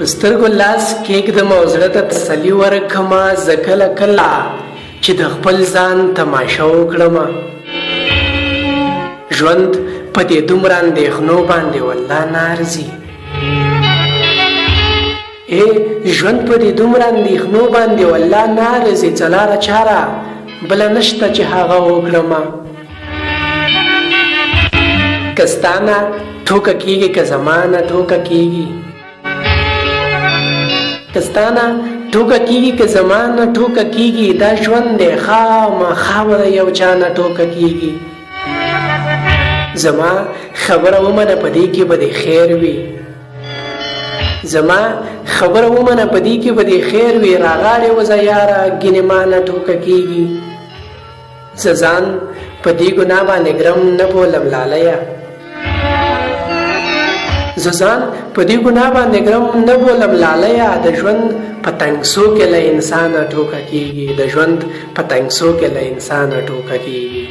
پسترګو لاس کېږدم او زړه ته تسلي ورکړمه زه کله کله چې د خپل ځان تماشه وکړمه ژوند په دې دومره اندېښنو باندې والله نه ارزي ژوند په دې دومره اندېښنو باندې والله نه ارزي څه لاره چاره بله نشته چې هغه وکړمه که ستا نه ټوکه کېږي که زما نه ټوکه کېږي که ستا نه ټوکه کېږي که زما نه ټوکه کېږي دا ژوند دی خامخا به د یو چا نه ټوکه کېږي زما خبره ومنه په دې کې به دې خیر وي زما خبره ومنه په دې کې به دې خیر وي راغاړې وځه یاره ګینې ما نه ټوکه کېږي زه ځان په دې ګناه باندې ګرم نه بولم لالیه زه ځان په دې ګناه باندې ګرم نه بولم لالیه د ژوند په تنګسو کې له انسانه ټوکه کېږي د ژوند په تنګسو کې له انسانه ټوکه کېږي